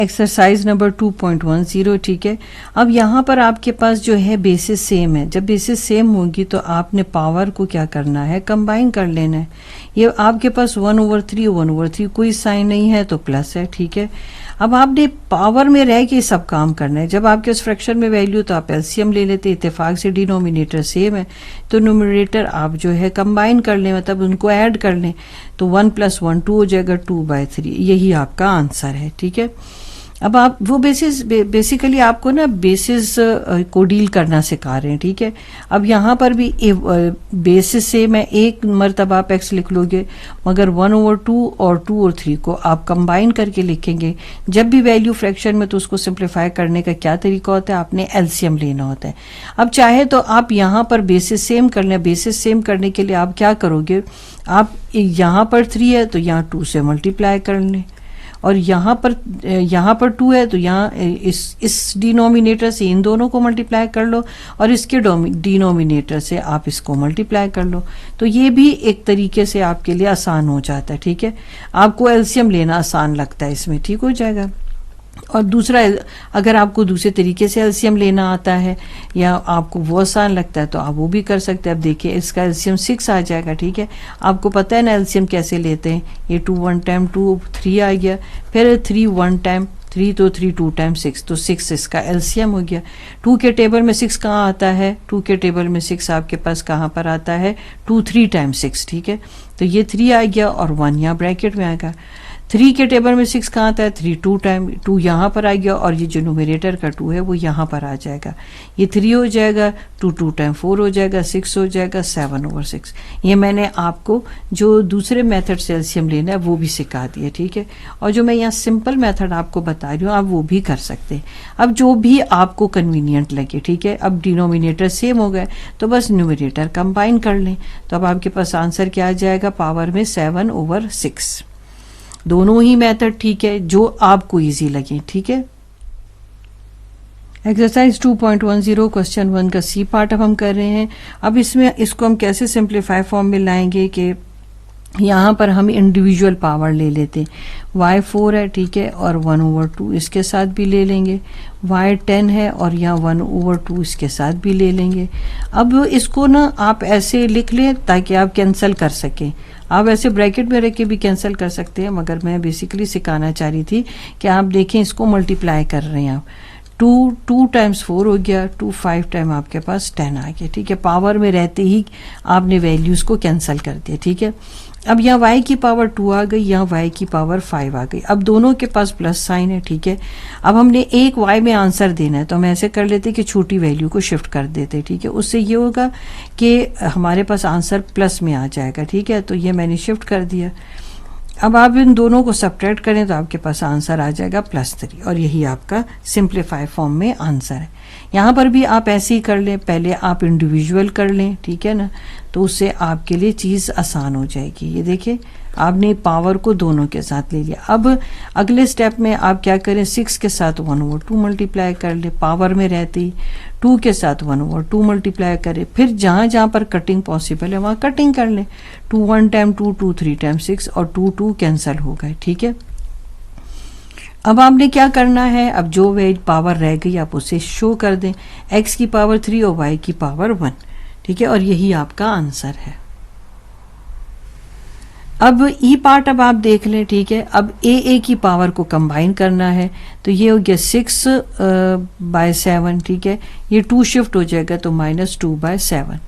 Exercise number 2.10, ठीक है। अब यहाँ पर आपके पास जो है बेसिस सेम है। जब बेसिस सेम होगी तो आपने पावर को क्या करना है, कंबाइन कर लेना है। ये आपके पास 1/3 कोई साइन नहीं है तो प्लस है, ठीक है। अब आपने पावर में रह के सब काम करना है। जब आपके उस फ्रैक्शन में वैल्यू तो आप एलसीएम ले लेते, इत्तेफाक से डिनोमिनेटर सेम है तो न्यूमरेटर आप जो है कंबाइन कर लें, मतलब उनको ऐड कर लें, तो 1 + 1 2 हो जाएगा, 2/3। यही आपका आंसर है, ठीक है। अब आप वो बेसिकली आपको ना बेसिस को डील करना सिखा रहे हैं, ठीक है। अब यहाँ पर भी बेसिस से मैं एक मरतबा आप एक्स लिख लोगे, मगर 1/2 और 2 और 3 को आप कंबाइन करके लिखेंगे। जब भी वैल्यू फ्रैक्शन में तो उसको सिंप्लीफाई करने का क्या तरीका होता है, आपने एलसीएम लेना होता है। अब चाहे तो आप यहाँ पर बेसिस सेम कर लें। बेसिस सेम करने के लिए आप क्या करोगे, आप यहाँ पर 3 है तो यहाँ 2 से मल्टीप्लाई कर लें, और यहाँ पर 2 है तो यहाँ इस डिनोमिनेटर से इन दोनों को मल्टीप्लाई कर लो, और इसके डिनोमिनेटर से आप इसको मल्टीप्लाई कर लो। तो ये भी एक तरीके से आपके लिए आसान हो जाता है, ठीक है। आपको एलसीएम लेना आसान लगता है इसमें, ठीक हो जाएगा। और दूसरा, अगर आपको दूसरे तरीके से एलसीएम लेना आता है या आपको वो आसान लगता है तो आप वो भी कर सकते हैं। अब देखिए इसका एलसीएम 6 आ जाएगा, ठीक है। आपको पता है ना एलसीएम कैसे लेते हैं। ये 2 1 टाइम 2 3 आ गया, फिर 3 1 टाइम 3 तो 3 2 टाइम 6 तो 6 इसका एलसीएम हो गया। 2 के टेबल में 6 कहाँ आता है, 2 के टेबल में 6 आपके पास कहाँ पर आता है, 2 3 टाइम 6, ठीक है। तो ये 3 आ गया और 1 यहाँ ब्रैकेट में आएगा। 3 के टेबल में 6 कहाँ आता है, 3 2 टाइम 2 यहाँ पर आ गया, और ये जो न्यूमरेटर का 2 है वो यहाँ पर आ जाएगा। ये 3 हो जाएगा, 2 2 टाइम 4 हो जाएगा, 6 हो जाएगा, 7/6। ये मैंने आपको जो दूसरे मेथड से एलसीएम लेना है वो भी सिखा दिया, ठीक है। और जो मैं यहाँ सिंपल मेथड आपको बता रही हूँ आप वो भी कर सकते हैं। अब जो भी आपको कन्वीनियंट लगे, ठीक है। अब डिनोमिनेटर सेम हो गए तो बस न्यूमरेटर कंबाइन कर लें, तो अब आपके पास आंसर क्या आ जाएगा, पावर में 7/6। दोनों ही मेथड ठीक है, जो आपको इजी लगे, ठीक है। एक्सरसाइज 2.10 क्वेश्चन 1 का सी पार्ट अब हम कर रहे हैं। अब इसको हम कैसे सिंप्लीफाई फॉर्म में लाएंगे कि यहाँ पर हम इंडिविजुअल पावर ले लेते, y4 है, ठीक है, और 1/2 इसके साथ भी ले लेंगे, y10 है और यहाँ 1/2 इसके साथ भी ले लेंगे। अब इसको ना आप ऐसे लिख लें ताकि आप कैंसिल कर सकें। आप ऐसे ब्रैकेट में रख के भी कैंसिल कर सकते हैं, मगर मैं बेसिकली सिखाना चाह रही थी कि आप देखें इसको मल्टीप्लाई कर रहे हैं आप। 2 टाइम्स 4 हो गया, 2 5 टाइम आपके पास 10 आ गया, ठीक है। पावर में रहते ही आपने वैल्यूज को कैंसिल कर दिया, ठीक है। अब यहाँ y की पावर 2 आ गई, यहाँ y की पावर 5 आ गई। अब दोनों के पास प्लस साइन है, ठीक है। अब हमने एक y में आंसर देना है तो हम ऐसे कर लेते कि छोटी वैल्यू को शिफ्ट कर देते, ठीक है। उससे ये होगा कि हमारे पास आंसर प्लस में आ जाएगा, ठीक है। तो ये मैंने शिफ्ट कर दिया। अब आप इन दोनों को सब्ट्रैक्ट करें तो आपके पास आंसर आ जाएगा +3, और यही आपका सिंप्लीफाई फॉर्म में आंसर है। यहाँ पर भी आप ऐसे ही कर लें, पहले आप इंडिविजुअल कर लें, ठीक है ना, तो उससे आपके लिए चीज़ आसान हो जाएगी। ये देखिए आपने पावर को दोनों के साथ ले लिया। अब अगले स्टेप में आप क्या करें, 6 के साथ 1/2 मल्टीप्लाई कर ले, पावर में रहते ही 2 के साथ 1/2 मल्टीप्लाई करें। फिर जहाँ जहाँ पर कटिंग पॉसिबल है वहाँ कटिंग कर लें। 2 1 टाइम 2 2 3 टाइम 6 और 2 2 कैंसिल हो गए, ठीक है। अब आपने क्या करना है, अब जो पावर रह गई आप उसे शो कर दें, x की पावर 3 और y की पावर 1, ठीक है। और यही आपका आंसर है। अब ई पार्ट अब आप देख लें, ठीक है। अब ए की पावर को कंबाइन करना है तो ये हो गया 6/7, ठीक है। ये 2 शिफ्ट हो जाएगा तो -2/7।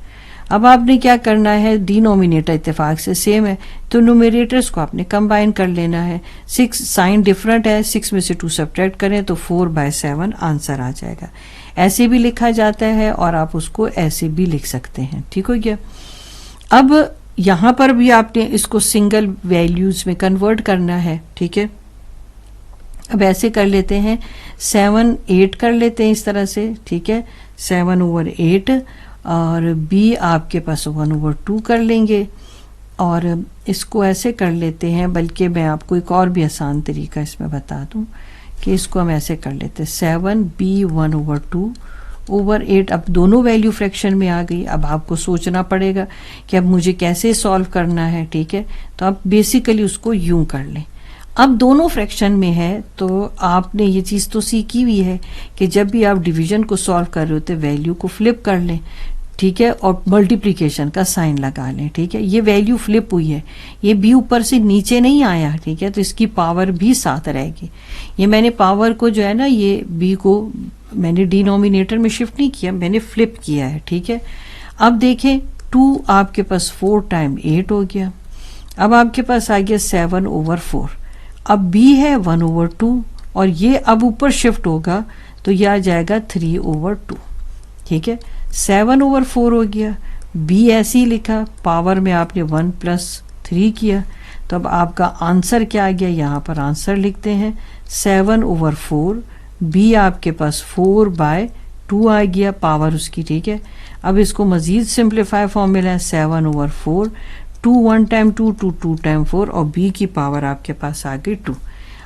अब आपने क्या करना है, डिनोमिनेटर इत्तेफाक से सेम है तो न्यूमरेटर्स को आपने कंबाइन कर लेना है। 6 साइन डिफरेंट है, 6 में से 2 सब्ट्रैक्ट करें तो 4/7 आंसर आ जाएगा। ऐसे भी लिखा जाता है और आप उसको ऐसे भी लिख सकते हैं, ठीक हो गया। अब यहाँ पर भी आपने इसको सिंगल वैल्यूज में कन्वर्ट करना है, ठीक है। अब ऐसे कर लेते हैं, 7 8 कर लेते हैं इस तरह से, ठीक है। 7/8 और b आपके पास 1/2 कर लेंगे, और इसको ऐसे कर लेते हैं, बल्कि मैं आपको एक और भी आसान तरीका इसमें बता दूं कि इसको हम ऐसे कर लेते हैं, 7b 1/2/8। अब दोनों वैल्यू फ्रैक्शन में आ गई। अब आपको सोचना पड़ेगा कि अब मुझे कैसे सॉल्व करना है, ठीक है। तो आप बेसिकली उसको यूं कर लें, अब दोनों फ्रैक्शन में है तो आपने ये चीज़ तो सीखी हुई है कि जब भी आप डिवीजन को सॉल्व कर रहे होते वैल्यू को फ्लिप कर लें, ठीक है, और मल्टीप्लिकेशन का साइन लगा लें, ठीक है। ये वैल्यू फ्लिप हुई है, ये बी ऊपर से नीचे नहीं आया, ठीक है, तो इसकी पावर भी साथ रहेगी। ये मैंने पावर को जो है ना, ये बी को मैंने डिनोमिनेटर में शिफ्ट नहीं किया, मैंने फ्लिप किया है, ठीक है। अब देखें 2 आपके पास 4 टाइम 8 हो गया। अब आपके पास आ गया 7/4। अब b है 1/2 और ये अब ऊपर शिफ्ट होगा तो ये आ जाएगा 3/2, ठीक है। 7/4 हो गया, b ऐसे ही लिखा, पावर में आपने 1 + 3 किया, तो अब आपका आंसर क्या आ गया, यहाँ पर आंसर लिखते हैं 7/4। b आपके पास 4/2 आ गया पावर उसकी, ठीक है। अब इसको मजीद सिंप्लीफाई फॉर्मूला है 7/4, 2 1 टाइम 2 2 2 टाइम 4 और b की पावर आपके पास आ गई 2।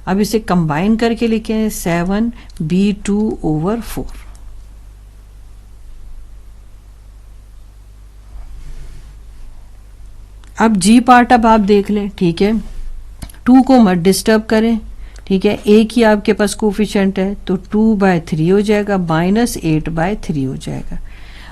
अब इसे कंबाइन करके लिखें 7b2/4। अब जी पार्ट अब आप देख लें, ठीक है। 2 को मत डिस्टर्ब करें, ठीक है, एक ही आपके पास कोफिशिएंट है तो 2/3 हो जाएगा, -8/3 हो जाएगा।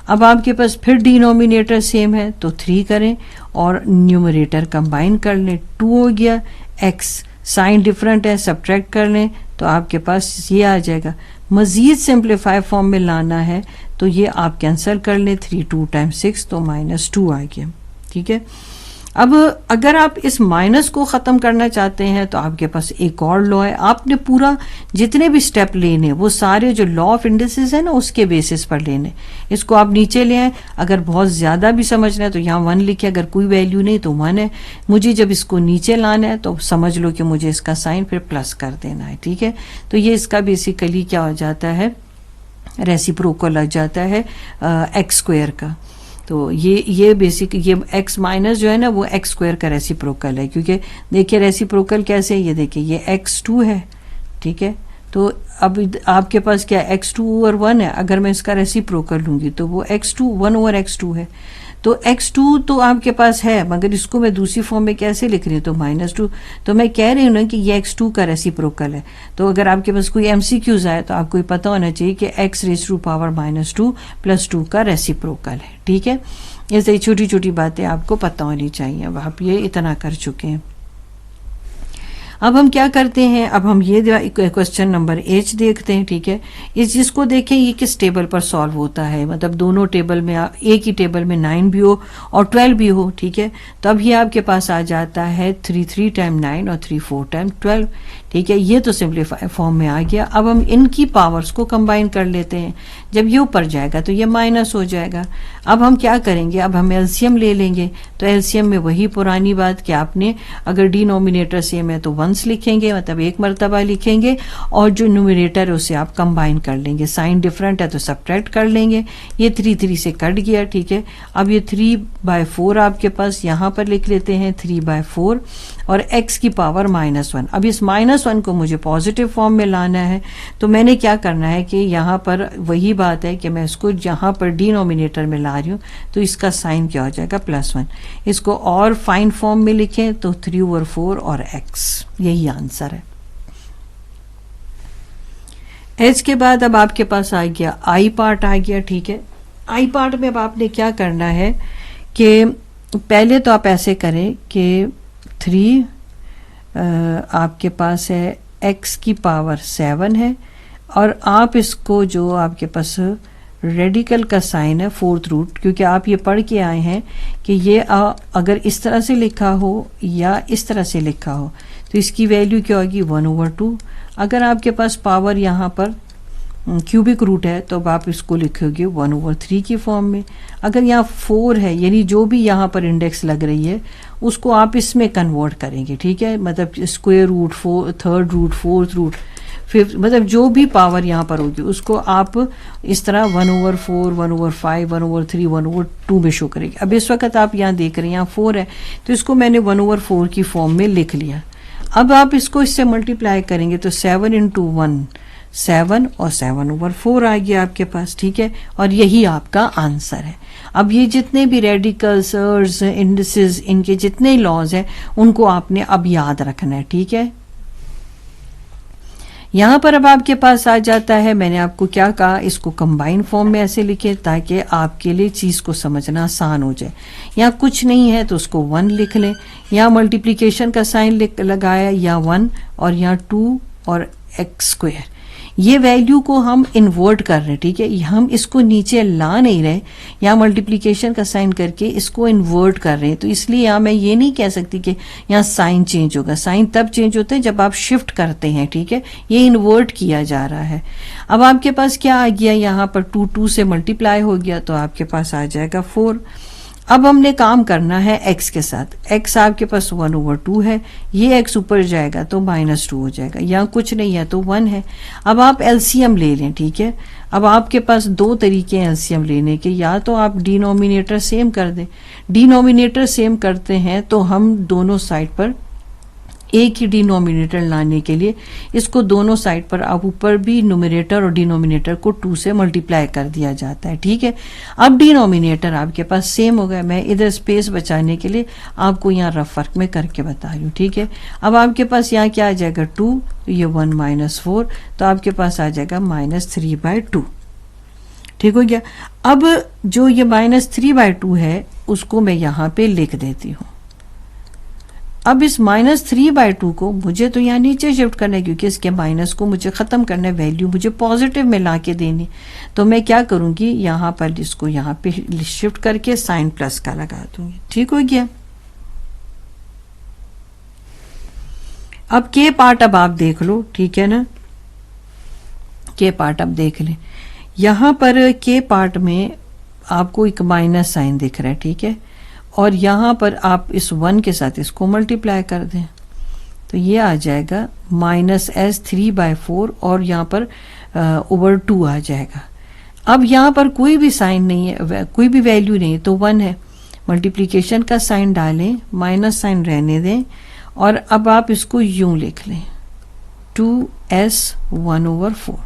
अब आपके पास फिर डिनोमिनेटर सेम है तो 3 करें और न्यूमरेटर कंबाइन कर लें, 2 हो गया, x साइन डिफरेंट है, सब्ट्रैक्ट कर लें तो आपके पास ये आ जाएगा। मजीद सिंप्लीफाई फॉर्म में लाना है तो ये आप कैंसिल कर लें, 3 2 टाइम 6 तो -2 आ गया, ठीक है। अब अगर आप इस माइनस को ख़त्म करना चाहते हैं तो आपके पास एक और लॉ है, आपने पूरा जितने भी स्टेप लेने वो सारे जो लॉ ऑफ इंडिसेस है ना उसके बेसिस पर लेने। इसको आप नीचे ले आए, अगर बहुत ज़्यादा भी समझना है तो यहाँ 1 लिखे, अगर कोई वैल्यू नहीं तो 1 है। मुझे जब इसको नीचे लाना है तो समझ लो कि मुझे इसका साइन फिर प्लस कर देना है, ठीक है। तो ये इसका बेसिकली क्या हो जाता है, रेसिप्रोकल लग जाता है x² का। तो ये बेसिक ये x माइनस जो है ना वो x² का रेसिप्रोकल है, क्योंकि देखिए रेसिप्रोकल कैसे है, ये देखिए ये x2 है, ठीक है। तो अब आपके पास क्या x2/1 है, अगर मैं इसका रेसिप्रोकल लूंगी तो वो x2 1/x2 है। तो x2 तो आपके पास है, मगर इसको मैं दूसरी फॉर्म में कैसे लिख रही हूँ, तो -2। तो मैं कह रही हूँ ना कि ये x2 का रेसिप्रोकल है। तो अगर आपके पास कोई MCQs आए तो आपको पता होना चाहिए कि x⁻² -2 + 2 का रेसिप्रोकल है, ठीक है। ऐसे छोटी छोटी बातें आपको पता होनी चाहिए। अब आप ये इतना कर चुके हैं। अब हम क्या करते हैं, अब हम ये क्वेश्चन नंबर H देखते हैं, ठीक है। इस जिसको देखें ये किस टेबल पर सॉल्व होता है, मतलब दोनों टेबल में एक ही टेबल में 9 भी हो और 12 भी हो, ठीक है। तो अब ये आपके पास आ जाता है 3 3 टाइम 9 और 3 4 टाइम 12, ठीक है। ये तो सिंप्लीफाई फॉर्म में आ गया। अब हम इनकी पावर्स को कंबाइन कर लेते हैं, जब ये ऊपर जाएगा तो ये माइनस हो जाएगा। अब हम क्या करेंगे, अब हम एलसीएम ले लेंगे। तो एलसीएम में वही पुरानी बात कि आपने अगर डिनोमिनेटर सेम है तो 1 लिखेंगे, मतलब एक मरतबा लिखेंगे, और जो न्यूमरेटर है उसे आप कंबाइन कर लेंगे। साइन डिफरेंट है तो सब्ट्रैक्ट कर लेंगे। ये 3 3 से कट गया, ठीक है। अब ये 3/4 आपके पास यहाँ पर लिख लेते हैं 3/4 और x की पावर -1। अब इस -1 को मुझे पॉजिटिव फॉर्म में लाना है, तो मैंने क्या करना है कि यहाँ पर वही बात है कि मैं इसको यहाँ पर डिनोमिनेटर में ला रही हूँ, तो इसका साइन क्या हो जाएगा +1। इसको और फाइन फॉर्म में लिखें तो 3/4 और x, यही आंसर है। h के बाद अब आपके पास आ गया i पार्ट आ गया, ठीक है। i पार्ट में अब आपने क्या करना है कि पहले तो आप ऐसे करें कि 3 आपके पास है x की पावर 7 है, और आप इसको जो आपके पास रेडिकल का साइन है 4th रूट, क्योंकि आप ये पढ़ के आए हैं कि ये अगर इस तरह से लिखा हो या इस तरह से लिखा हो तो इसकी वैल्यू क्या होगी 1/2। अगर आपके पास पावर यहाँ पर क्यूबिक रूट है तो अब आप इसको लिखोगे 1/3 की फॉर्म में। अगर यहाँ 4 है, यानी जो भी यहाँ पर इंडेक्स लग रही है उसको आप इसमें कन्वर्ट करेंगे, ठीक है। मतलब square root, 3rd root, 4th root, 5th, मतलब जो भी पावर यहाँ पर होगी उसको आप इस तरह 1/4, 1/5, 1/3, 1/2 में शो करेंगे। अब इस वक्त आप यहाँ देख रहे हैं यहाँ 4 है तो इसको मैंने 1/4 की फॉर्म में लिख लिया। अब आप इसको इससे मल्टीप्लाई करेंगे तो 7 × 1 7 और 7/4 आ गया आपके पास, ठीक है। और यही आपका आंसर है। अब ये जितने भी रेडिकल्स, इंडिसेस, इनके जितने लॉज हैं उनको आपने अब याद रखना है, ठीक है। यहाँ पर अब आपके पास आ जाता है, मैंने आपको क्या कहा, इसको कंबाइन फॉर्म में ऐसे लिखे ताकि आपके लिए चीज़ को समझना आसान हो जाए। यहाँ कुछ नहीं है तो उसको 1 लिख लें, यहाँ मल्टीप्लिकेशन का साइन लगाया, या 1 और यहाँ 2 और एक्स स्क्वायर, ये वैल्यू को हम इन्वर्ट कर रहे हैं, ठीक है। हम इसको नीचे ला नहीं रहे, यहाँ मल्टीप्लिकेशन का साइन करके इसको इन्वर्ट कर रहे हैं, तो इसलिए यहाँ मैं ये नहीं कह सकती कि यहाँ साइन चेंज होगा। साइन तब चेंज होता है जब आप शिफ्ट करते हैं, ठीक है। ये इन्वर्ट किया जा रहा है। अब आपके पास क्या आ गया, यहाँ पर 2 से मल्टीप्लाई हो गया तो आपके पास आ जाएगा 4। अब हमने काम करना है x के साथ। x आपके पास 1/2 है, ये x ऊपर जाएगा तो -2 हो जाएगा, यहाँ कुछ नहीं है तो 1 है। अब आप एलसीएम ले लें, ठीक है। अब आपके पास 2 तरीके हैं एलसीएम लेने के, या तो आप डिनोमिनेटर सेम कर दें। डिनोमिनेटर सेम करते हैं तो हम दोनों साइड पर एक ही डिनोमिनेटर लाने के लिए इसको दोनों साइड पर अब ऊपर भी न्यूमरेटर और डिनोमिनेटर को 2 से मल्टीप्लाई कर दिया जाता है, ठीक है। अब डिनोमिनेटर आपके पास सेम हो गया। मैं इधर स्पेस बचाने के लिए आपको यहाँ रफ वर्क में करके बता रही हूँ, ठीक है। अब आपके पास यहाँ क्या आ जाएगा 2, तो ये 1 - 4, तो आपके पास आ जाएगा -3/2, ठीक हो गया। अब जो ये -3/2 है उसको मैं यहाँ पे लिख देती हूँ। अब इस -3/2 को मुझे तो यहाँ नीचे शिफ्ट करना है, क्योंकि इसके माइनस को मुझे ख़त्म करना है, वैल्यू मुझे पॉजिटिव में ला के देनी। तो मैं क्या करूँगी, यहाँ पर इसको यहाँ पे शिफ्ट करके साइन प्लस का लगा दूंगी, ठीक हो गया। अब के पार्ट अब आप देख लो, ठीक है ना। के पार्ट अब देख लें, यहाँ पर के पार्ट में आपको एक माइनस साइन दिख रहा है, ठीक है। और यहाँ पर आप इस 1 के साथ इसको मल्टीप्लाई कर दें तो ये आ जाएगा -3/4 और यहाँ पर /2 आ जाएगा। अब यहाँ पर कोई भी साइन नहीं है, कोई भी वैल्यू नहीं है तो 1 है। मल्टीप्लिकेशन का साइन डालें, माइनस साइन रहने दें, और अब आप इसको यूं लिख लें 2s 1/4।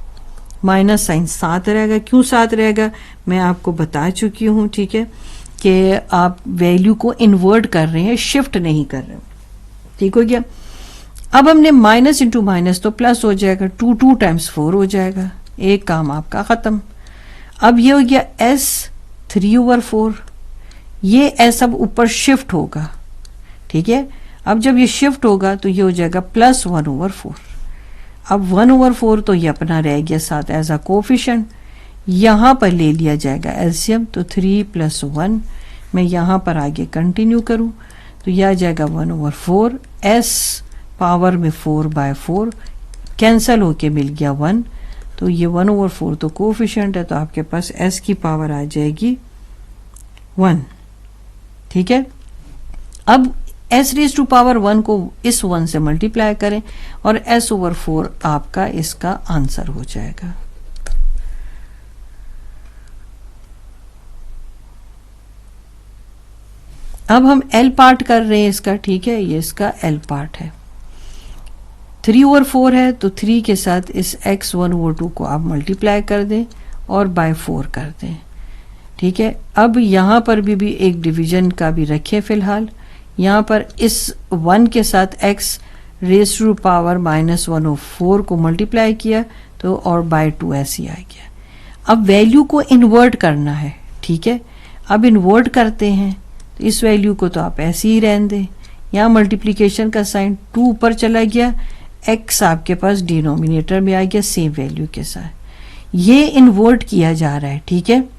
माइनस साइन साथ रहेगा। क्यों साथ रहेगा मैं आपको बता चुकी हूँ, ठीक है, कि आप वैल्यू को इन्वर्ट कर रहे हैं, शिफ्ट नहीं कर रहे, ठीक हो गया। अब हमने माइनस इंटू माइनस तो प्लस हो जाएगा, 2 टाइम्स 4 हो जाएगा, एक काम आपका खत्म। अब ये हो गया s 3/4, ये s अब ऊपर शिफ्ट होगा, ठीक है। अब जब ये शिफ्ट होगा तो ये हो जाएगा +1/4। अब 1/4 तो ये अपना रह गया साथ एज अ कोफिशिएंट, यहाँ पर ले लिया जाएगा एलसीएम, तो 3 + 1। मैं यहाँ पर आगे कंटिन्यू करूँ तो यह आ जाएगा 1/4, s पावर में 4/4 कैंसल होके मिल गया 1, तो ये 1/4 तो कोफिशिएंट है, तो आपके पास s की पावर आ जाएगी 1, ठीक है। अब s⁻1 को इस 1 से मल्टीप्लाई करें और s/4 आपका इसका आंसर हो जाएगा। अब हम L पार्ट कर रहे हैं इसका, ठीक है, ये इसका L पार्ट है। 3/4 है तो 3 के साथ इस x 1/2 को आप मल्टीप्लाई कर दें और बाय 4 कर दें, ठीक है। अब यहाँ पर भी एक डिवीजन का भी रखें फिलहाल। यहाँ पर इस 1 के साथ x -1/4 को मल्टीप्लाई किया तो और बाय 2 ऐसे ही आ गया। अब वैल्यू को इन्वर्ट करना है, ठीक है। अब इन्वर्ट करते हैं तो इस वैल्यू को तो आप ऐसे ही रहने दें। यहाँ मल्टीप्लिकेशन का साइन 2 ऊपर चला गया, x आपके पास डिनोमिनेटर में आ गया सेम वैल्यू के साथ। ये इन्वर्ट किया जा रहा है, ठीक है,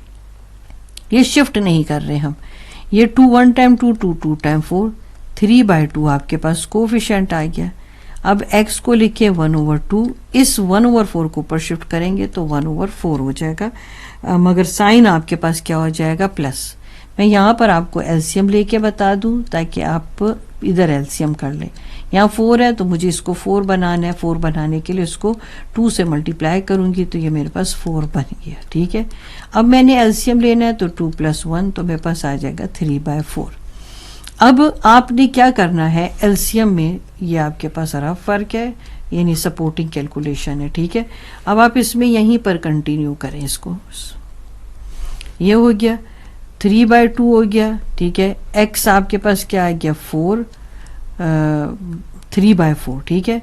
ये शिफ्ट नहीं कर रहे हम। ये 2 1 टाइम 2 2 टाइम 4, 3/2 आपके पास कोफिशिएंट आ गया। अब x को लिखे 1/2, इस 1/4 को ऊपर शिफ्ट करेंगे तो 1/4 हो जाएगा, मगर साइन आपके पास क्या हो जाएगा प्लस। मैं यहाँ पर आपको एलसीएम लेके बता दूं ताकि आप इधर एलसीएम कर लें। यहाँ 4 है तो मुझे इसको 4 बनाना है, 4 बनाने के लिए इसको 2 से मल्टीप्लाई करूंगी तो ये मेरे पास 4 बन गया, ठीक है। अब मैंने एलसीएम लेना है तो 2 + 1 तो मेरे पास आ जाएगा 3/4। अब आपने क्या करना है एलसीएम में, ये आपके पास रफ फर्क है, यानी सपोर्टिंग कैलकुलेशन है, ठीक है। अब आप इसमें यहीं पर कंटिन्यू करें इसको। ये हो गया 3/2 हो गया, ठीक है। x आपके पास क्या आ गया 4, 3/4, ठीक है।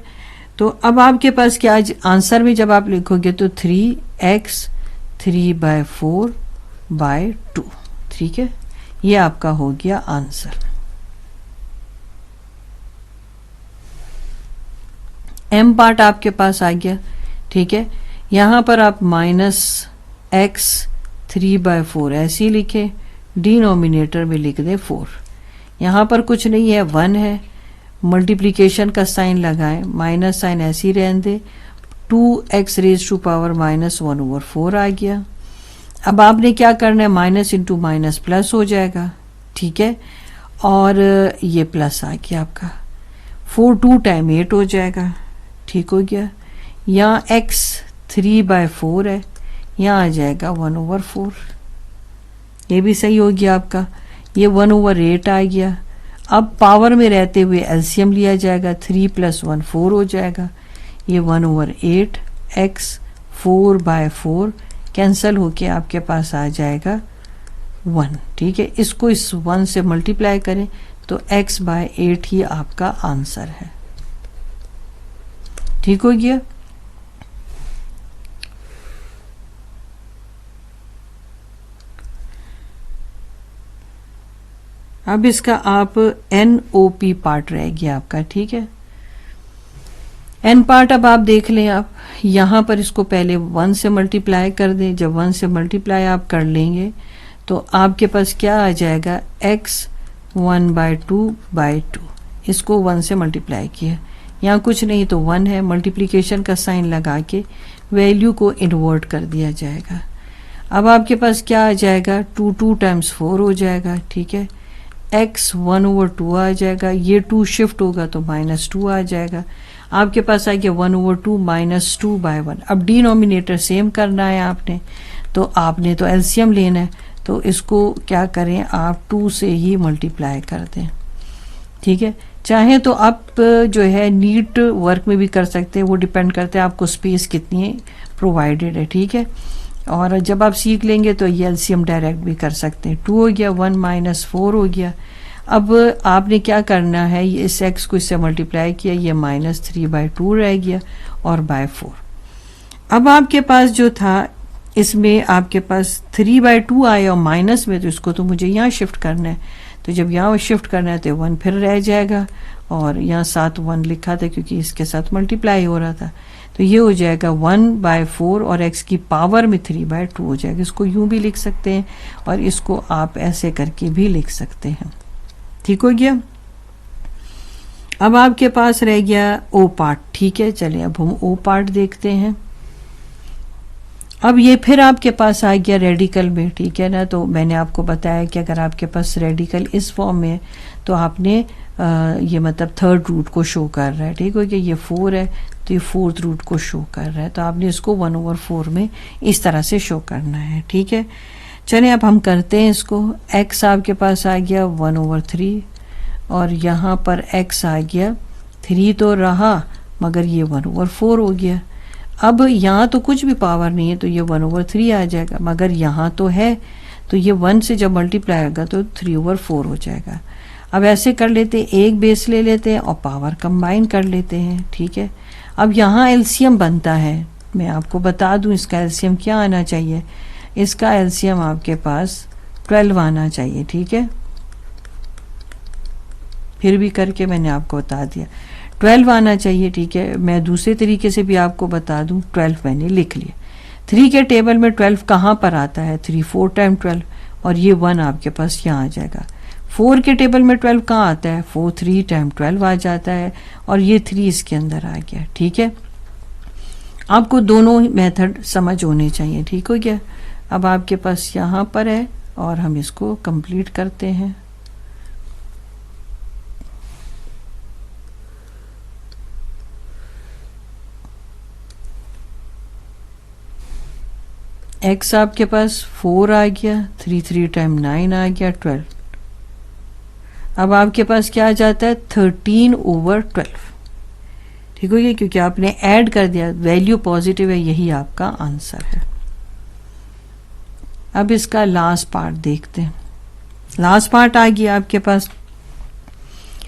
तो अब आपके पास क्या आंसर में जब आप लिखोगे तो 3x 3/4/2, ठीक है, ये आपका हो गया आंसर। m पार्ट आपके पास आ गया, ठीक है। यहां पर आप -x 3/4 ऐसे ही लिखे, डिनोमिनेटर में लिख दे 4। यहां पर कुछ नहीं है, 1 है, मल्टीप्लिकेशन का साइन लगाएं, माइनस साइन ऐसे ही रहने दे, 2x रेज टू पावर -1/4 आ गया। अब आपने क्या करना है, माइनस इंटू माइनस प्लस हो जाएगा, ठीक है, और ये प्लस आ गया आपका, 4 2 टाइम 8 हो जाएगा, ठीक हो गया। यहाँ x 3/4 है, यहाँ आ जाएगा 1/4, ये भी सही हो गया आपका। ये 1/8 आ गया। अब पावर में रहते हुए एलसीएम लिया जाएगा, 3 + 1 4 हो जाएगा। ये 1/8 x 4/4 कैंसल होके आपके पास आ जाएगा 1, ठीक है। इसको इस 1 से मल्टीप्लाई करें तो x/8 ही आपका आंसर है, ठीक हो गया। अब इसका आप NOP पार्ट रह गया आपका, ठीक है। n पार्ट अब आप देख लें, आप यहां पर इसको पहले 1 से मल्टीप्लाई कर दें। जब 1 से मल्टीप्लाई आप कर लेंगे तो आपके पास क्या आ जाएगा, x 1/2/2। इसको 1 से मल्टीप्लाई किया, यहाँ कुछ नहीं तो 1 है, मल्टीप्लिकेशन का साइन लगा के वैल्यू को इन्वर्ट कर दिया जाएगा। अब आपके पास क्या आ जाएगा, 2 2 टाइम्स 4 हो जाएगा, ठीक है। x 1/2 आ जाएगा, ये 2 शिफ्ट होगा तो -2 आ जाएगा। आपके पास आ गया 1/2 -2/1। अब डिनोमिनेटर सेम करना है आपने, तो आपने तो एलसीएम लेना है, तो इसको क्या करें आप 2 से ही मल्टीप्लाई कर दें, ठीक है। चाहे तो आप जो है नीट वर्क में भी कर सकते हैं, वो डिपेंड करता है आपको स्पेस कितनी प्रोवाइडेड है, ठीक है। और जब आप सीख लेंगे तो ये एलसीएम डायरेक्ट भी कर सकते हैं। 2 हो गया, 1 -4 हो गया। अब आपने क्या करना है, ये इस x को इससे मल्टीप्लाई किया, ये -3/2 रह गया और /4। अब आपके पास जो था इसमें आपके पास 3/2 आया और माइनस में, तो इसको तो मुझे यहाँ शिफ्ट करना है, तो जब यहाँ शिफ्ट करना है तो 1 फिर रह जाएगा, और यहाँ साथ 1 लिखा था क्योंकि इसके साथ मल्टीप्लाई हो रहा था, तो ये हो जाएगा 1/4 और x की पावर में 3/2 हो जाएगा। इसको यूं भी लिख सकते हैं और इसको आप ऐसे करके भी लिख सकते हैं, ठीक हो गया। अब आपके पास रह गया ओ पार्ट, ठीक है। चलिए अब हम ओ पार्ट देखते हैं। अब ये फिर आपके पास आ गया रेडिकल में, ठीक है ना। तो मैंने आपको बताया कि अगर आपके पास रेडिकल इस फॉर्म में है तो आपने ये मतलब थर्ड रूट को शो कर रहा है, ठीक हो गया। ये 4 है तो ये फोर्थ रूट को शो कर रहा है, तो आपने इसको 1/4 में इस तरह से शो करना है, ठीक है। चलिए अब हम करते हैं इसको। x आपके पास आ गया 1/3 और यहाँ पर x आ गया 3 तो रहा, मगर ये 1/4 हो गया। अब यहाँ तो कुछ भी पावर नहीं है तो ये 1/3 आ जाएगा, मगर यहाँ तो है, तो ये 1 से जब मल्टीप्लाई होगा तो 3/4 हो जाएगा। अब ऐसे कर लेते हैं, एक बेस ले लेते हैं और पावर कंबाइन कर लेते हैं, ठीक है। अब यहाँ एलसीएम बनता है, मैं आपको बता दूं इसका एलसीएम क्या आना चाहिए। इसका एलसीएम आपके पास 12 आना चाहिए, ठीक है। फिर भी करके मैंने आपको बता दिया 12 आना चाहिए, ठीक है। मैं दूसरे तरीके से भी आपको बता दूं, 12 मैंने लिख लिया। 3 के टेबल में 12 कहाँ पर आता है, 3 4 टाइम 12, और ये 1 आपके पास यहाँ आ जाएगा। 4 के टेबल में 12 कहाँ आता है, 4 3 टाइम 12 आ जाता है, और ये 3 इसके अंदर आ गया, ठीक है। आपको दोनों मेथड समझ होने चाहिए, ठीक हो गया। अब आपके पास यहाँ पर है और हम इसको कंप्लीट करते हैं। x आपके पास 4 आ गया, 3 3 टाइम 9 आ गया 12। अब आपके पास क्या आ जाता है 13/12, ठीक हो गया, क्योंकि आपने ऐड कर दिया, वैल्यू पॉजिटिव है, यही आपका आंसर है। अब इसका लास्ट पार्ट देखते हैं। लास्ट पार्ट आ गया आपके पास।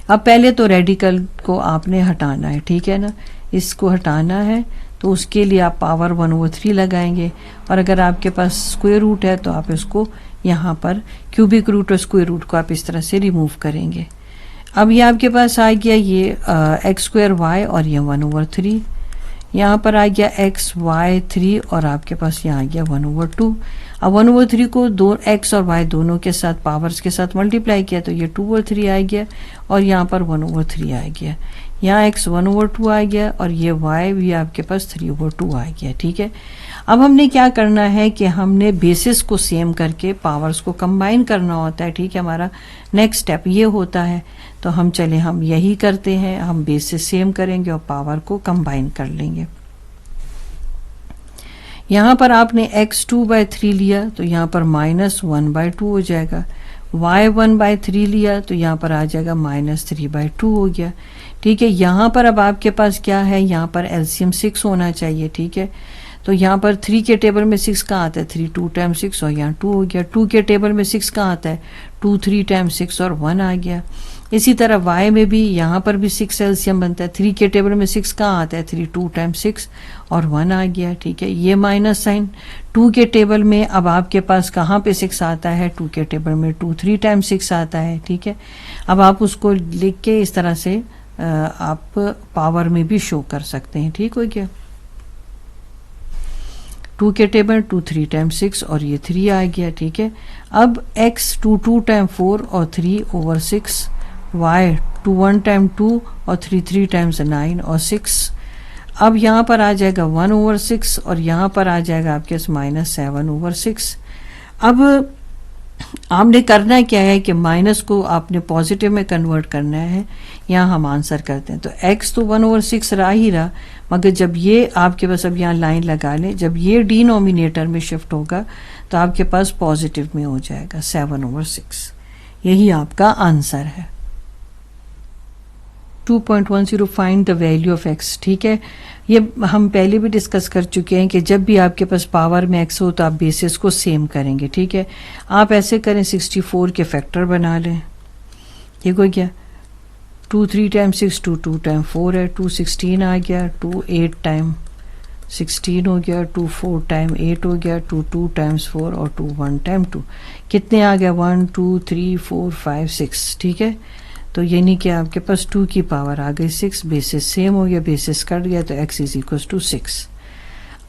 अब पहले तो रेडिकल को आपने हटाना है, ठीक है ना। इसको हटाना है तो उसके लिए आप पावर 1/3 लगाएंगे, और अगर आपके पास स्क्वायर रूट है तो आप इसको यहाँ पर क्यूबिक रूट और स्क्वायर रूट को आप इस तरह से रिमूव करेंगे। अब ये आपके पास आ गया ये x²y और ये 1/3, यहाँ पर आ गया x/y3 और आपके पास यहाँ आ गया 1/2। अब 1/3 को दो x और y दोनों के साथ पावर्स के साथ मल्टीप्लाई किया तो ये 2/3 आ गया, और यहाँ पर 1/3 आ गया। यहाँ x 1/2 आ गया और ये y भी आपके पास 3/2 आ गया। ठीक है, अब हमने क्या करना है कि हमने बेसिस को सेम करके पावर्स को कंबाइन करना होता है। ठीक है, हमारा नेक्स्ट स्टेप ये होता है। तो हम चले हम यही करते हैं, हम बेसिस सेम करेंगे और पावर को कंबाइन कर लेंगे। यहाँ पर आपने x 2/3 लिया तो यहाँ पर -1/2 हो जाएगा, y 1/3 लिया तो यहाँ पर आ जाएगा -3/2 हो गया। ठीक है, यहाँ पर अब आपके पास क्या है, यहाँ पर एलसीएम 6 होना चाहिए। ठीक है, तो यहाँ पर 3 के टेबल में 6 कहाँ आता है, 3 2 टाइम्स 6 और यहाँ 2 हो गया। 2 के टेबल में 6 कहाँ आता है, 2 3 टाइम्स 6 और 1 आ गया। इसी तरह y में भी यहाँ पर भी 6 एलसीएम बनता है। 3 के टेबल में 6 कहाँ आता है, 3 2 टाइम्स 6 और 1 आ गया। ठीक है, ये माइनस साइन 2 के टेबल में अब आपके पास कहाँ पे 6 आता है, 2 के टेबल में 2 3 टाइम्स 6 आता है। ठीक है, अब आप उसको लिख के इस तरह से आप पावर में भी शो कर सकते हैं। ठीक हो गया, 2 के टेबल 2 3 टाइम्स 6 और ये 3 आ गया। ठीक है, अब x 2 2 टाइम 4 और 3/6, y 2 1 टाइम 2 और 3 3 टाइम्स 9 और 6। अब यहाँ पर आ जाएगा 1/6 और यहाँ पर आ जाएगा आपके पास -7/6। अब आपने करना क्या है कि माइनस को आपने पॉजिटिव में कन्वर्ट करना है। यहाँ हम आंसर करते हैं तो x तो 1/6 रहा ही रहा, मगर जब ये आपके पास, अब यहाँ लाइन लगा लें, जब ये डिनोमिनेटर में शिफ्ट होगा तो आपके पास पॉजिटिव में हो जाएगा 7/6। यही आपका आंसर है। 2.10 find the value of x। ठीक है, ये हम पहले भी डिस्कस कर चुके हैं कि जब भी आपके पास पावर में x हो तो आप बेसिस को सेम करेंगे। ठीक है, आप ऐसे करें 64 के फैक्टर बना लें। ठीक हो गया, 2 3 टाइम 6 2 2 टाइम 4 है, 2 16 आ गया, 2 8 टाइम 16 हो गया, 2 4 टाइम 8 हो गया, 2 2 टाइम्स 4 और 2 1 टाइम 2 कितने आ गया, 1 2 3 4 5 6। ठीक है, तो यानी कि आपके पास 2 की पावर आ गई 6, बेसिस सेम हो गया, बेसिस कट गया तो x = 6।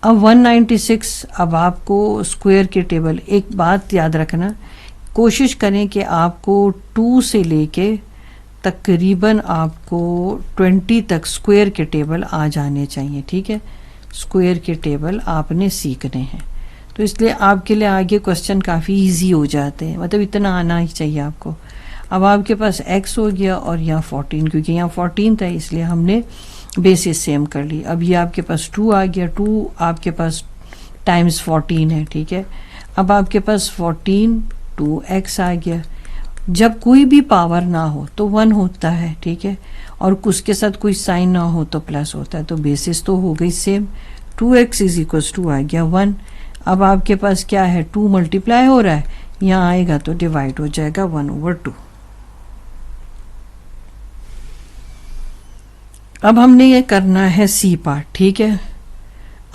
अब 196, अब आपको स्क्वायर के टेबल, एक बात याद रखना, कोशिश करें कि आपको 2 से लेके तकरीबन आपको 20 तक स्क्वायर के टेबल आ जाने चाहिए। ठीक है, स्क्वायर के टेबल आपने सीखने हैं, तो इसलिए आपके लिए आगे क्वेश्चन काफ़ी इजी हो जाते हैं, मतलब इतना आना ही चाहिए आपको। अब आपके पास x हो गया और यहाँ 14, क्योंकि यहाँ 14 था इसलिए हमने बेसिस सेम कर ली। अब ये आपके पास 2 आ गया, 2 आपके पास टाइम्स 14 है। ठीक है, अब आपके पास 14 2x आ गया। जब कोई भी पावर ना हो तो 1 होता है। ठीक है, और उसके साथ कोई साइन ना हो तो प्लस होता है, तो बेसिस तो हो गई सेम। 2x = आ गया 1। अब आपके पास क्या है, 2 मल्टीप्लाई हो रहा है, यहाँ आएगा तो डिवाइड हो जाएगा 1/2। अब हमने ये करना है सी पार्ट। ठीक है,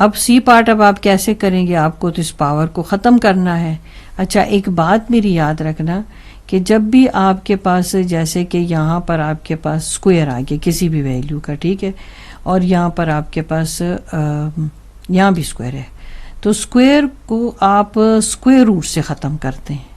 अब सी पार्ट अब आप कैसे करेंगे, आपको तो इस पावर को ख़त्म करना है। अच्छा, एक बात मेरी याद रखना कि जब भी आपके पास, जैसे कि यहाँ पर आपके पास स्क्वायर आ गया किसी भी वैल्यू का, ठीक है, और यहाँ पर आपके पास यहाँ भी स्क्वायर है, तो स्क्वायर को आप स्क्वायर रूट से ख़त्म करते हैं।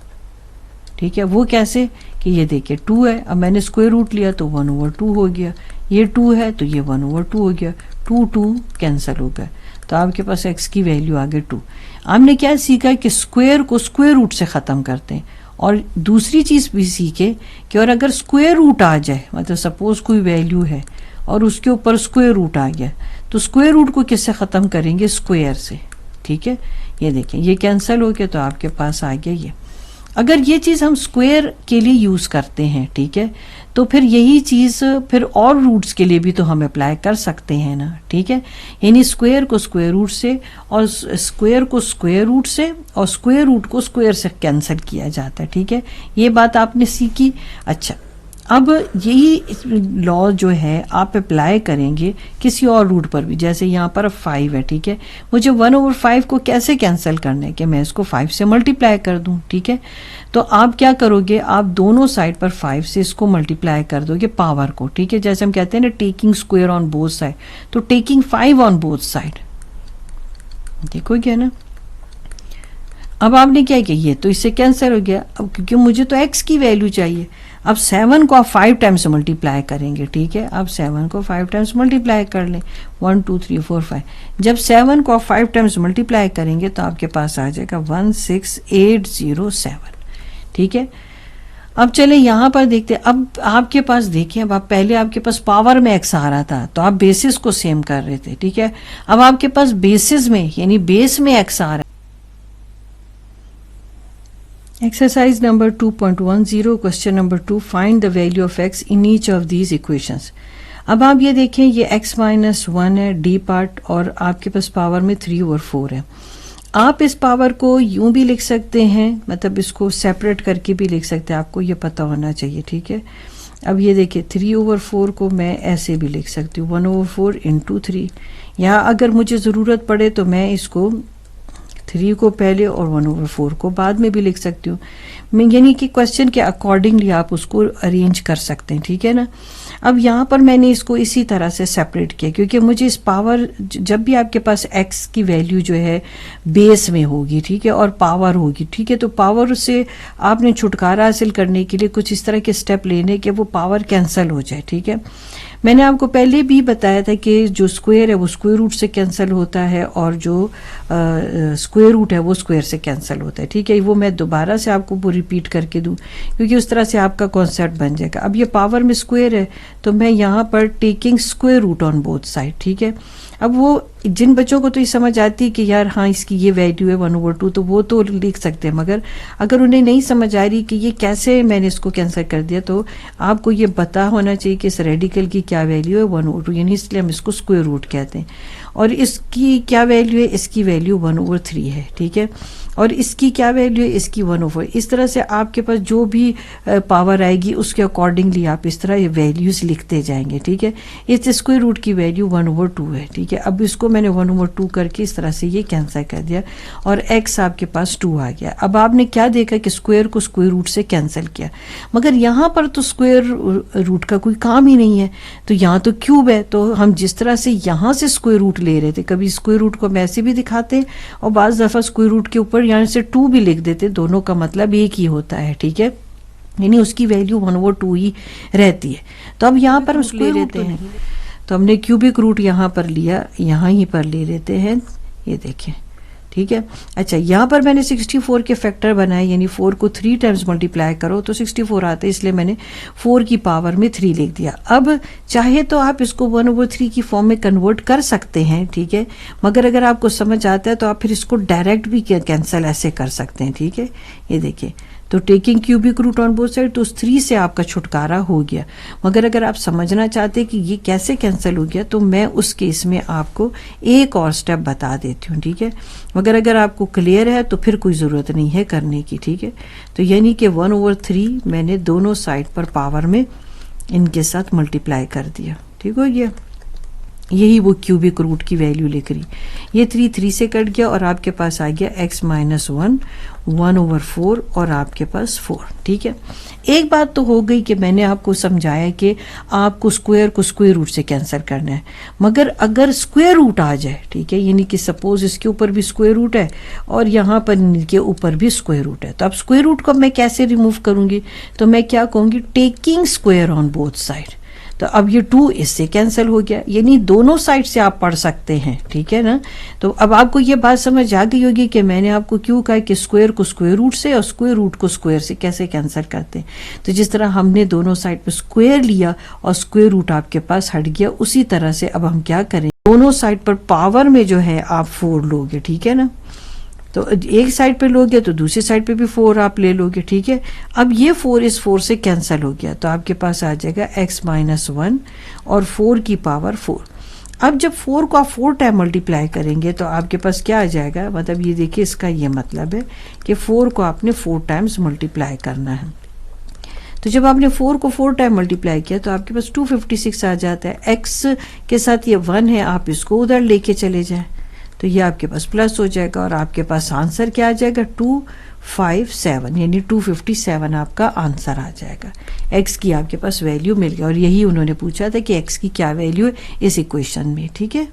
ठीक है, वो कैसे कि ये देखिए 2 है, अब मैंने स्क्वायर रूट लिया तो 1/2 हो गया, ये 2 है तो ये 1/2 हो गया, 2 2 कैंसिल हो गया, तो आपके पास x की वैल्यू आ गई 2। हमने क्या सीखा कि स्क्वायर को स्क्वायर रूट से ख़त्म करते हैं, और दूसरी चीज़ भी सीखे कि और अगर स्क्वायर रूट आ जाए, मतलब सपोज कोई वैल्यू है और उसके ऊपर स्क्वायर रूट आ गया, तो स्क्वायर रूट को किससे ख़त्म करेंगे, स्क्वायर से। ठीक है, ये देखें ये कैंसिल हो गया तो आपके पास आ गया ये। अगर ये चीज़ हम स्क्वायर के लिए यूज़ करते हैं, ठीक है, तो फिर यही चीज़ फिर और रूट्स के लिए भी तो हम अप्लाई कर सकते हैं ना। ठीक है, यानी स्क्वायर को स्क्वायर रूट से और स्क्वायर को स्क्वायर रूट से और स्क्वायर रूट को स्क्वायर से कैंसिल किया जाता है। ठीक है, ये बात आपने सीखी। अच्छा, अब यही लॉ जो है आप अप्लाई करेंगे किसी और रूट पर भी, जैसे यहाँ पर 5 है, ठीक है, मुझे 1/5 को कैसे कैंसिल करना है कि मैं इसको 5 से मल्टीप्लाई कर दूं, ठीक है। तो आप क्या करोगे, आप दोनों साइड पर 5 से इसको मल्टीप्लाई कर दोगे पावर को, ठीक है, जैसे हम कहते हैं ना taking square on both side, तो टेकिंग 5 ऑन बोथ साइड, देखो क्या ना। अब आपने क्या किया, ये तो इससे कैंसिल हो गया, अब क्योंकि मुझे तो x की वैल्यू चाहिए। अब 7 को आप 5 टाइम्स मल्टीप्लाई करेंगे, ठीक है, अब 7 को 5 टाइम्स मल्टीप्लाई कर लें, 1 2 3 4 5। जब 7 को आप 5 टाइम्स मल्टीप्लाई करेंगे तो आपके पास आ जाएगा 16807, ठीक है। अब चले यहाँ पर देखते हैं, अब आपके पास देखिए, अब आप पहले आपके पास पावर में x आ रहा था तो आप बेसिस को सेम कर रहे थे, ठीक है। अब आपके पास बेसिस में यानी बेस में x आ रहा है। Exercise number 2.10 question number 2 find the value of x in each of these equations। अब आप ये देखें, ये x-1 है d पार्ट और आपके पास पावर में 3/4 है। आप इस पावर को यूं भी लिख सकते हैं, मतलब इसको सेपरेट करके भी लिख सकते हैं, आपको ये पता होना चाहिए, ठीक है। अब ये देखिए 3/4 को मैं ऐसे भी लिख सकती हूँ 1/4 × 3, या अगर मुझे ज़रूरत पड़े तो मैं इसको 3 को पहले और 1/4 को बाद में भी लिख सकती हूँ, यानी कि क्वेश्चन के अकॉर्डिंगली आप उसको अरेंज कर सकते हैं, ठीक है ना। अब यहाँ पर मैंने इसको इसी तरह से सेपरेट किया क्योंकि मुझे इस पावर, जब भी आपके पास x की वैल्यू जो है बेस में होगी, ठीक है, और पावर होगी, ठीक है, तो पावर से आपने छुटकारा हासिल करने के लिए कुछ इस तरह के स्टेप लेने के वो पावर कैंसिल हो जाए, ठीक है। मैंने आपको पहले भी बताया था कि जो स्क्वायर है वो स्क्वायर रूट से कैंसिल होता है और जो स्क्वायर रूट है वो स्क्वायर से कैंसिल होता है, ठीक है। वो मैं दोबारा से आपको वो रिपीट करके दूं क्योंकि उस तरह से आपका कॉन्सेप्ट बन जाएगा। अब ये पावर में स्क्वायर है तो मैं यहाँ पर taking square root on both side, ठीक है। अब वो जिन बच्चों को तो ये समझ आती है कि यार हाँ इसकी ये वैल्यू है 1/2 तो वो तो लिख सकते हैं, मगर अगर उन्हें नहीं समझ आ रही कि ये कैसे मैंने इसको कैंसिल कर दिया तो आपको ये पता होना चाहिए कि इस रेडिकल की क्या वैल्यू है 1/2, यानी इसलिए हम इसको स्क्वायर रूट कहते हैं। और इसकी क्या वैल्यू है, इसकी वैल्यू 1/3 है, ठीक है। और इसकी क्या वैल्यू है, इसकी 1/4। इस तरह से आपके पास जो भी पावर आएगी उसके अकॉर्डिंगली आप इस तरह ये वैल्यूज लिखते जाएंगे, ठीक है। इस स्क्वायर रूट की वैल्यू 1/2 है, ठीक है। अब इसको मैंने 1/2 करके इस तरह से ये कैंसिल कर दिया और x आपके पास 2 आ गया। अब आपने क्या देखा कि स्क्वायर को स्क्वायर रूट से कैंसिल किया, मगर यहाँ पर तो स्क्वायर रूट का कोई काम ही नहीं है, तो यहाँ तो क्यूब है, तो हम जिस तरह से यहाँ से स्क्वायर रूट ले रहे थे, कभी स्क्वायर रूट को हम ऐसे भी दिखाते हैं और बाज़ दफ़ा स्क्वायर रूट के ऊपर यहाँ से 2 भी लिख देते, दोनों का मतलब एक ही होता है, ठीक है, यानी उसकी वैल्यू 1/2 ही रहती है। तो अब यहाँ पर उसको ले लेते हैं, तो हमने क्यूबिक रूट यहाँ पर लिया, यहाँ ही पर ले लेते हैं, ये देखें, ठीक है। अच्छा, यहाँ पर मैंने 64 के फैक्टर बनाए, यानी 4 को 3 टाइम्स मल्टीप्लाई करो तो 64 आता है, इसलिए मैंने 4 की पावर में 3 लिख दिया। अब चाहे तो आप इसको 1/3 की फॉर्म में कन्वर्ट कर सकते हैं, ठीक है, मगर अगर आपको समझ आता है तो आप फिर इसको डायरेक्ट भी कैंसिल ऐसे कर सकते हैं, ठीक है। ये देखिए, तो taking cubic root on both side, तो उस 3 से आपका छुटकारा हो गया। मगर अगर आप समझना चाहते हैं कि ये कैसे कैंसिल हो गया तो मैं उस केस में आपको एक और स्टेप बता देती हूँ, ठीक है। मगर अगर आपको क्लियर है तो फिर कोई ज़रूरत नहीं है करने की, ठीक है। तो यानी कि 1/3 मैंने दोनों साइड पर पावर में इनके साथ मल्टीप्लाई कर दिया, ठीक हो गया। यही वो क्यूबिक रूट की वैल्यू लिख रही, ये 3 से कट गया और आपके पास आ गया x-1 1/4 और आपके पास 4, ठीक है। एक बात तो हो गई कि मैंने आपको समझाया कि आपको स्क्वायर को स्क्वायर रूट से कैंसिल करना है, मगर अगर स्क्वायर रूट आ जाए, ठीक है, यानी कि सपोज इसके ऊपर भी स्क्वायर रूट है और यहाँ पर इनके ऊपर भी स्क्वायर रूट है, तो अब स्क्वायर रूट को मैं कैसे रिमूव करूंगी, तो मैं क्या कहूँगी taking square on both side. तो अब ये 2 इससे कैंसिल हो गया, यानी दोनों साइड से आप पढ़ सकते हैं, ठीक है ना। तो अब आपको ये बात समझ आ गई होगी कि मैंने आपको क्यों कहा कि स्क्वायर को स्क्वायर रूट से और स्क्वायर रूट को स्क्वायर से कैसे कैंसिल करते हैं। तो जिस तरह हमने दोनों साइड पे स्क्वायर लिया और स्क्वायर रूट आपके पास हट गया, उसी तरह से अब हम क्या करें, दोनों साइड पर पावर में जो है आप 4 लोगे, ठीक है ना। तो एक साइड पे लोगे तो दूसरी साइड पे भी 4 आप ले लोगे, ठीक है। अब ये 4 इस 4 से कैंसिल हो गया, तो आपके पास आ जाएगा x-1 और 4 की पावर 4। अब जब 4 को आप 4 टाइम मल्टीप्लाई करेंगे तो आपके पास क्या आ जाएगा, मतलब ये देखिए, इसका ये मतलब है कि 4 को आपने 4 टाइम्स मल्टीप्लाई करना है। तो जब आपने 4 को 4 टाइम मल्टीप्लाई किया तो आपके पास 256 आ जाता है। x के साथ ये 1 है, आप इसको उधर लेके चले जाएं तो ये आपके पास प्लस हो जाएगा और आपके पास आंसर क्या आ जाएगा 257, यानी 257 आपका आंसर आ जाएगा। x की आपके पास वैल्यू मिल गई और यही उन्होंने पूछा था कि x की क्या वैल्यू है इस इक्वेशन में। ठीक है।